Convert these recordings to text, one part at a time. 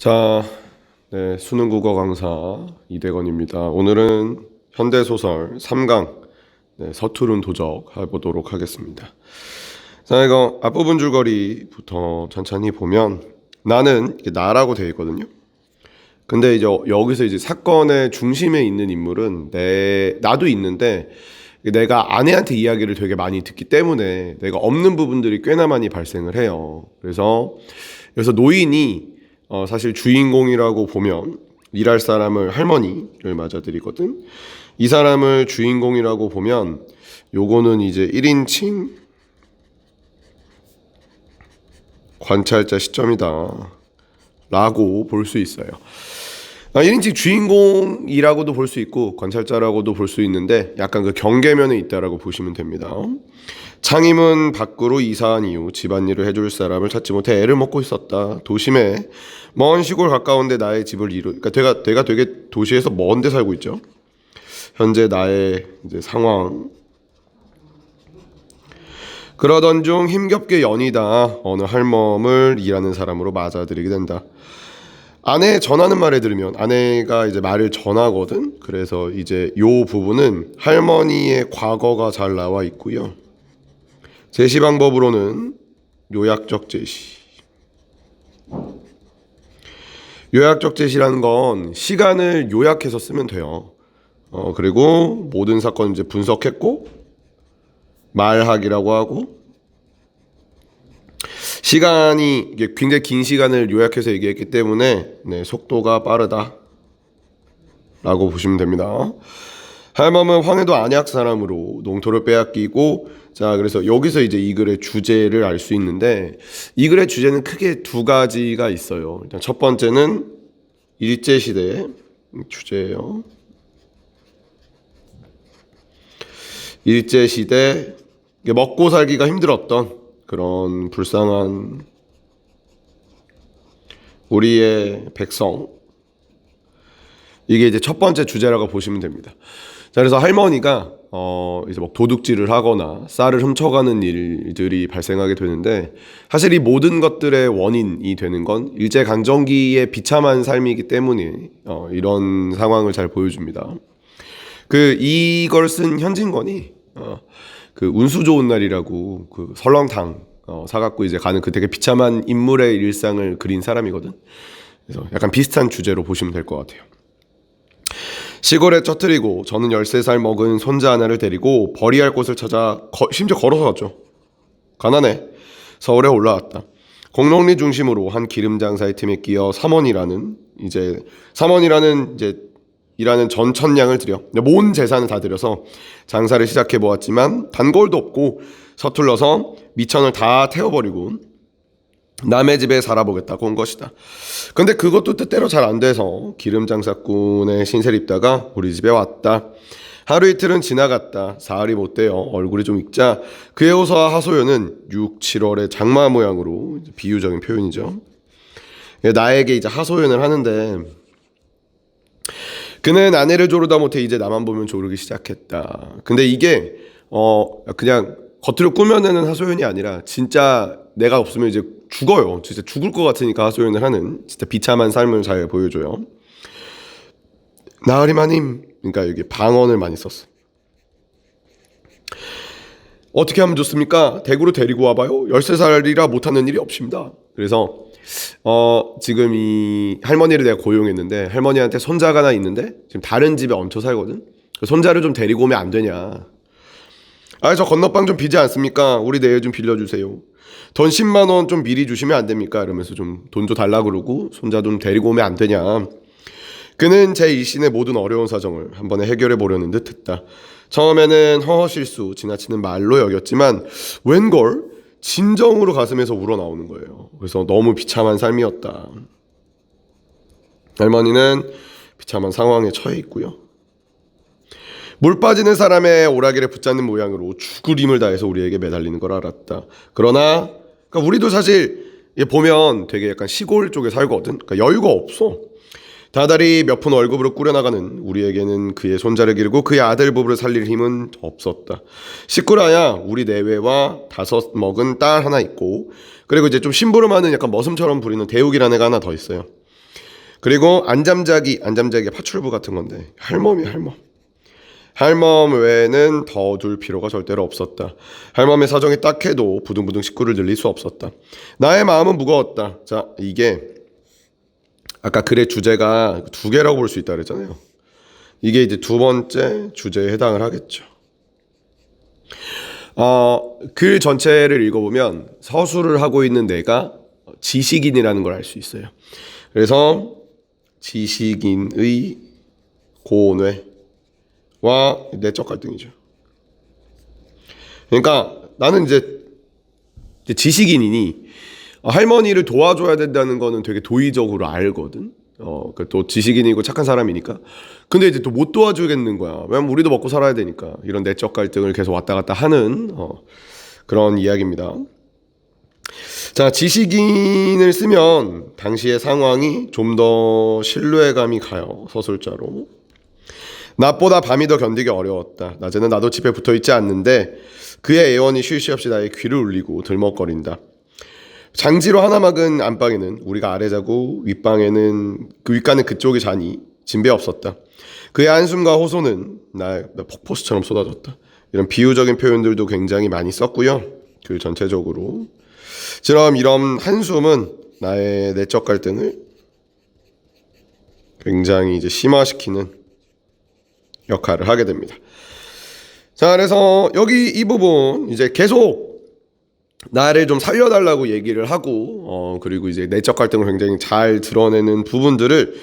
자, 네, 수능 국어 강사 이대건입니다. 오늘은 현대소설 3강 서투른 도적 해보도록 하겠습니다. 자, 이거 앞부분 줄거리부터 천천히 보면 나는 이게 나라고 되어 있거든요. 근데 이제 여기서 이제 사건의 중심에 있는 인물은 나도 있는데 내가 아내한테 이야기를 되게 많이 듣기 때문에 내가 없는 부분들이 꽤나 많이 발생을 해요. 그래서 노인이 사실 주인공이라고 보면 일할 사람을 할머니를 맞아들이거든. 이 사람을 주인공이라고 보면 요거는 이제 1인칭 관찰자 시점이다 라고 볼 수 있어요. 1인칭 주인공이라고도 볼 수 있고 관찰자라고도 볼 수 있는데 약간 그 경계면에 있다라고 보시면 됩니다. 창의문 밖으로 이사한 이후 집안일을 해줄 사람을 찾지 못해 애를 먹고 있었다. 도심에 먼 시골 가까운데 나의 집을 그러니까 내가 되게 도시에서 먼 데 살고 있죠. 현재 나의 이제 상황. 그러던 중 힘겹게 연이다 어느 할멈을 일하는 사람으로 맞아들이게 된다. 아내 전하는 말을 들으면 아내가 이제 말을 전하거든. 그래서 이제 요 부분은 할머니의 과거가 잘 나와 있고요. 제시 방법으로는 요약적 제시. 요약적 제시라는 건 시간을 요약해서 쓰면 돼요. 그리고 모든 사건 이제 분석했고 말하기라고 하고 시간이 이게 굉장히 긴 시간을 요약해서 얘기했기 때문에 속도가 빠르다 라고 보시면 됩니다. 할멈은 황해도 안약 사람으로 농토를 빼앗기고 자 그래서 여기서 이제 이 글의 주제를 알 수 있는데 이 글의 주제는 크게 두 가지가 있어요. 일단 첫 번째는 일제시대 주제예요. 일제시대 먹고 살기가 힘들었던 그런 불쌍한 우리의 백성. 이게 이제 첫 번째 주제라고 보시면 됩니다. 자, 그래서 할머니가 이제 막 도둑질을 하거나 쌀을 훔쳐가는 일들이 발생하게 되는데 사실 이 모든 것들의 원인이 되는 건 일제 강점기의 비참한 삶이기 때문에 이런 상황을 잘 보여줍니다. 이걸 쓴 현진건이 그 운수 좋은 날이라고 그 설렁탕 사갖고 이제 가는 그 되게 비참한 인물의 일상을 그린 사람이거든. 그래서 약간 비슷한 주제로 보시면 될 것 같아요. 시골에 쪄트리고 저는 13살 먹은 손자 하나를 데리고 벌이할 곳을 찾아 심지어 걸어서 갔죠. 가난해. 서울에 올라왔다. 공농리 중심으로 한 기름 장사의 팀에 끼어 삼원이라는 일하는 전천량을 들여 모은 재산을 다 들여서 장사를 시작해 보았지만 단골도 없고 서툴러서 미천을 다 태워버리고 남의 집에 살아보겠다고 온 것이다. 근데 그것도 뜻대로 잘 안 돼서 기름 장사꾼의 신세를 입다가 우리 집에 왔다. 하루 이틀은 지나갔다. 사흘이 못 되어 얼굴이 좀 익자 그의 호서와 하소연은 6, 7월의 장마 모양으로 비유적인 표현이죠. 나에게 이제 하소연을 하는데 그는 아내를 조르다 못해 이제 나만 보면 조르기 시작했다. 근데 이게 그냥 겉으로 꾸며내는 하소연이 아니라 진짜 내가 없으면 이제 죽어요. 진짜 죽을 것 같으니까 하소연을 하는 진짜 비참한 삶을 잘 보여줘요. 나으리마님, 그러니까 여기 방언을 많이 썼어. 어떻게 하면 좋습니까? 대구로 데리고 와봐요. 13살이라 못하는 일이 없습니다. 그래서 지금 이 할머니를 내가 고용했는데 할머니한테 손자가 하나 있는데 지금 다른 집에 얹혀 살거든. 손자를 좀 데리고 오면 안 되냐. 저 건너방 좀 비지 않습니까? 우리 내일 좀 빌려주세요. 돈 10만 원 좀 미리 주시면 안 됩니까? 이러면서 좀 돈 좀 달라 그러고 손자 좀 데리고 오면 안 되냐. 그는 제 일신의 모든 어려운 사정을 한 번에 해결해 보려는 듯 했다. 처음에는 허허실수 지나치는 말로 여겼지만 웬걸 진정으로 가슴에서 우러나오는 거예요. 그래서 너무 비참한 삶이었다. 할머니는 비참한 상황에 처해 있고요. 물 빠지는 사람의 오라기를 붙잡는 모양으로 죽을 힘을 다해서 우리에게 매달리는 걸 알았다. 그러나 그러니까 우리도 사실 보면 되게 약간 시골 쪽에 살거든. 그러니까 여유가 없어. 다달이 몇 푼 월급으로 꾸려나가는 우리에게는 그의 손자를 기르고 그의 아들 부부를 살릴 힘은 없었다. 시꾸라야 우리 내외와 5 먹은 딸 하나 있고 그리고 이제 좀 심부름하는 약간 머슴처럼 부리는 대욱이라는 애가 하나 더 있어요. 그리고 안잠자기가 파출부 같은 건데 할멈이 할멈. 할멈 외에는 더 둘 필요가 절대로 없었다. 할멈의 사정이 딱해도 부둥부둥 식구를 늘릴 수 없었다. 나의 마음은 무거웠다. 자, 이게 아까 글의 주제가 두 개라고 볼 수 있다 그랬잖아요. 이게 이제 두 번째 주제에 해당을 하겠죠. 글 전체를 읽어보면 서술을 하고 있는 내가 지식인이라는 걸 알 수 있어요. 그래서 지식인의 고뇌와 내적 갈등이죠. 그러니까 나는 이제 지식인이니 할머니를 도와줘야 된다는 거는 되게 도의적으로 알거든. 또 지식인이고 착한 사람이니까. 근데 이제 또 못 도와주겠는 거야. 왜냐면 우리도 먹고 살아야 되니까. 이런 내적 갈등을 계속 왔다 갔다 하는 그런 이야기입니다. 자, 지식인을 쓰면 당시의 상황이 좀 더 신뢰감이 가요. 서술자로. 낮보다 밤이 더 견디기 어려웠다. 낮에는 나도 집에 붙어있지 않는데 그의 애원이 쉴 새 없이 나의 귀를 울리고 들먹거린다. 장지로 하나 막은 안방에는 우리가 아래 자고 윗가는 그쪽이 자니 진배 없었다. 그의 한숨과 호소는 나의 폭포수처럼 쏟아졌다. 이런 비유적인 표현들도 굉장히 많이 썼고요. 그 전체적으로. 처럼 이런 한숨은 나의 내적 갈등을 굉장히 이제 심화시키는 역할을 하게 됩니다. 자, 그래서 여기 이 부분 이제 계속 나를 좀 살려달라고 얘기를 하고 그리고 이제 내적 갈등을 굉장히 잘 드러내는 부분들을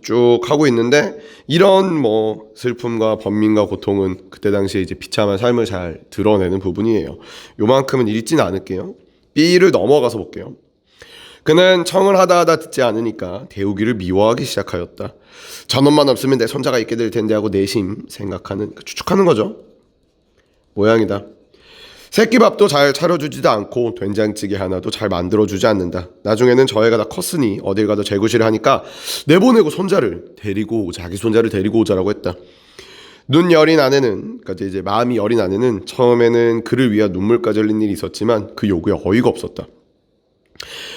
쭉 하고 있는데 이런 뭐 슬픔과 번민과 고통은 그때 당시에 이제 비참한 삶을 잘 드러내는 부분이에요. 요만큼은 읽진 않을게요. B를 넘어가서 볼게요. 그는 청을 하다 듣지 않으니까 대우기를 미워하기 시작하였다. 저놈만 없으면 내 손자가 있게 될 텐데 하고 내심 생각하는, 추측하는 거죠. 모양이다. 새끼밥도 잘 차려주지도 않고 된장찌개 하나도 잘 만들어주지 않는다. 나중에는 저 애가 다 컸으니 어딜 가도 재구실을 하니까 내보내고 자기 손자를 데리고 오자라고 했다. 눈 여린 아내는, 그러니까 이제 마음이 여린 아내는 처음에는 그를 위해 눈물까지 흘린 일이 있었지만 그 요구에 어이가 없었다.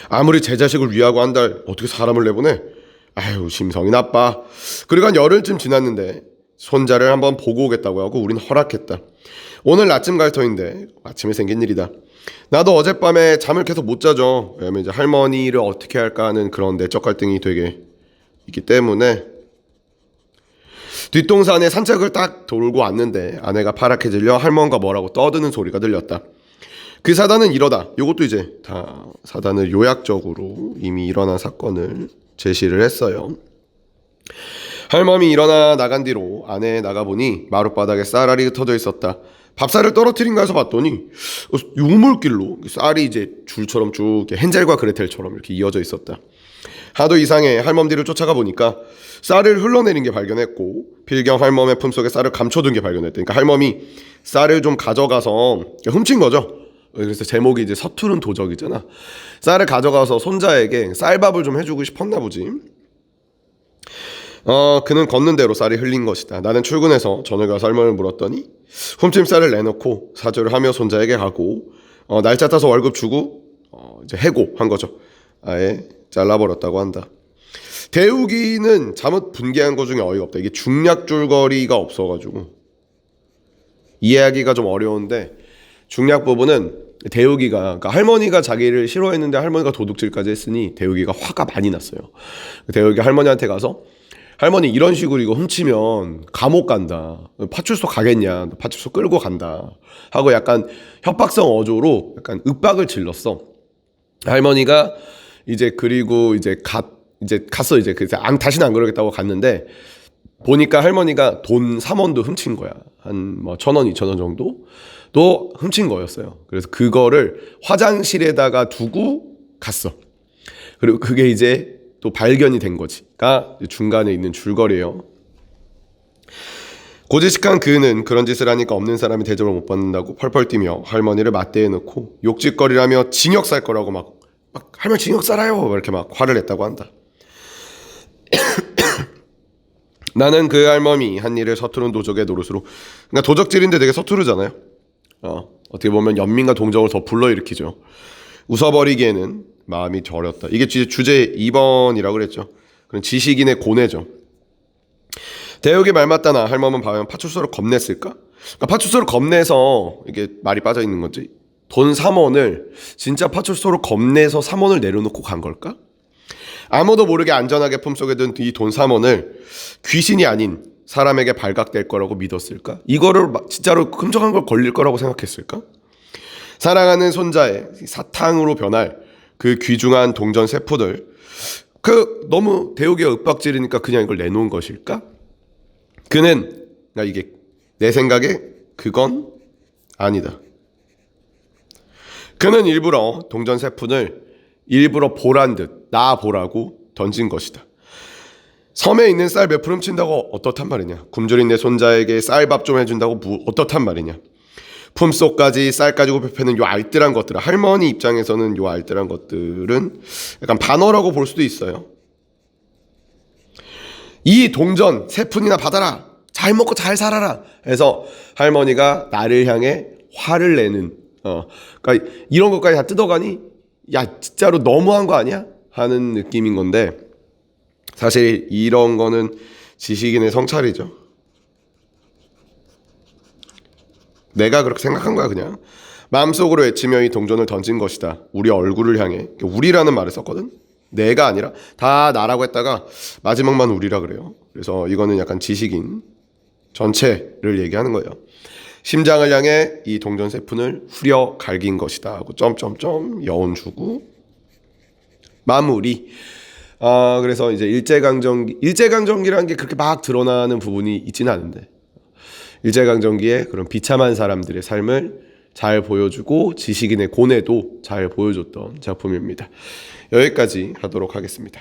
아무리 제 자식을 위하고 한 달 어떻게 사람을 내보내? 아유, 심성이 나빠. 그리고 한 열흘쯤 지났는데 손자를 한번 보고 오겠다고 하고 우린 허락했다. 오늘 낮쯤 갈 터인데 아침에 생긴 일이다. 나도 어젯밤에 잠을 계속 못 자죠. 왜냐면 이제 할머니를 어떻게 할까 하는 그런 내적 갈등이 되게 있기 때문에 뒷동산에 산책을 딱 돌고 왔는데 아내가 파랗게 질려 할머니가 뭐라고 떠드는 소리가 들렸다. 그 사단은 이러다. 이것도 이제 다 사단을 요약적으로 이미 일어난 사건을 제시를 했어요. 할멈이 일어나 나간 뒤로 아내 나가보니 마룻바닥에 쌀알이 흩어져 있었다. 밥쌀을 떨어뜨린가 해서 봤더니 우물길로 쌀이 이제 줄처럼 쭉 헨젤과 그레텔처럼 이렇게 이어져 있었다. 하도 이상해 할멈 뒤를 쫓아가 보니까 쌀을 흘러내린 게 발견했고 필경 할멈의 품속에 쌀을 감춰둔 게 발견했다. 그러니까 할멈이 쌀을 좀 가져가서 훔친 거죠. 그래서 제목이 이제 서투른 도적이잖아. 쌀을 가져가서 손자에게 쌀밥을 좀 해주고 싶었나 보지. 그는 걷는 대로 쌀이 흘린 것이다. 나는 출근해서 저녁에 쌀물을 물었더니 훔친 쌀을 내놓고 사죄를 하며 손자에게 가고 날짜 따서 월급 주고 이제 해고한 거죠. 아예 잘라버렸다고 한다. 대우기는 잘못 분개한 것 중에 어이가 없다. 이게 중략 줄거리가 없어가지고 이해하기가 좀 어려운데 중략 부분은 대우기가, 그러니까 할머니가 자기를 싫어했는데 할머니가 도둑질까지 했으니 대우기가 화가 많이 났어요. 대우기가 할머니한테 가서 할머니 이런 식으로 이거 훔치면 감옥 간다. 파출소 가겠냐. 파출소 끌고 간다. 하고 약간 협박성 어조로 약간 윽박을 질렀어. 할머니가 이제 그리고 이제 갔어. 이제 그래서 다시는 안 그러겠다고 갔는데 보니까 할머니가 돈 3원도 훔친 거야. 한 뭐 1,000원, 2,000원 정도 또 훔친 거였어요. 그래서 그거를 화장실에다가 두고 갔어. 그리고 그게 이제 또 발견이 된 거지가 중간에 있는 줄거리예요. 고지식한 그는 그런 짓을 하니까 없는 사람이 대접을 못 받는다고 펄펄 뛰며 할머니를 맞대해 놓고 욕짓거리라며 징역 살 거라고 막 할머니 징역 살아요 이렇게 막 화를 냈다고 한다. 나는 그 할머니 한 일을 서투른 도적의 노릇으로, 그러니까 도적질인데 되게 서투르잖아요. 어떻게 보면 연민과 동정을 더 불러일으키죠. 웃어버리기에는 마음이 저렸다. 이게 주제 2번이라고 그랬죠. 그런 지식인의 고뇌죠. 대역이 말 맞다나 할멈은 과연 파출소를 겁냈을까? 그러니까 파출소를 겁내서 이게 말이 빠져 있는 거지. 돈 3원을 진짜 파출소로 겁내서 3원을 내려놓고 간 걸까? 아무도 모르게 안전하게 품속에 든 이 돈 3원을 귀신이 아닌 사람에게 발각될 거라고 믿었을까? 이거를 진짜로 끔찍한 걸 걸릴 거라고 생각했을까? 사랑하는 손자의 사탕으로 변할 그 귀중한 동전 세포들, 너무 대우기가 윽박지르니까 그냥 이걸 내놓은 것일까? 그는, 이게 내 생각에 그건 아니다. 그는 일부러 동전 세푼을 일부러 보란 듯 나 보라고 던진 것이다. 섬에 있는 쌀 몇 푼 훔친다고 어떻단 말이냐. 굶주린 내 손자에게 쌀밥 좀 해준다고 어떻단 말이냐. 품속까지 쌀 가지고 베패는 요 알뜰한 것들, 할머니 입장에서는 요 알뜰한 것들은 약간 반어라고 볼 수도 있어요. 이 동전 세 푼이나 받아라, 잘 먹고 잘 살아라 해서 할머니가 나를 향해 화를 내는, 그러니까 이런 것까지 다 뜯어가니 야 진짜로 너무한 거 아니야? 하는 느낌인 건데, 사실 이런 거는 지식인의 성찰이죠. 내가 그렇게 생각한 거야. 그냥 마음속으로 외치며 이 동전을 던진 것이다. 우리 얼굴을 향해. 우리라는 말을 썼거든. 내가 아니라 다 나라고 했다가 마지막만 우리라 그래요. 그래서 이거는 약간 지식인 전체를 얘기하는 거예요. 심장을 향해 이 동전 세 푼을 후려 갈긴 것이다 하고 점점점 여운 주고 마무리. 그래서 이제 일제강점기라는 게 그렇게 막 드러나는 부분이 있지는 않은데, 일제강점기에 그런 비참한 사람들의 삶을 잘 보여주고 지식인의 고뇌도 잘 보여줬던 작품입니다. 여기까지 하도록 하겠습니다.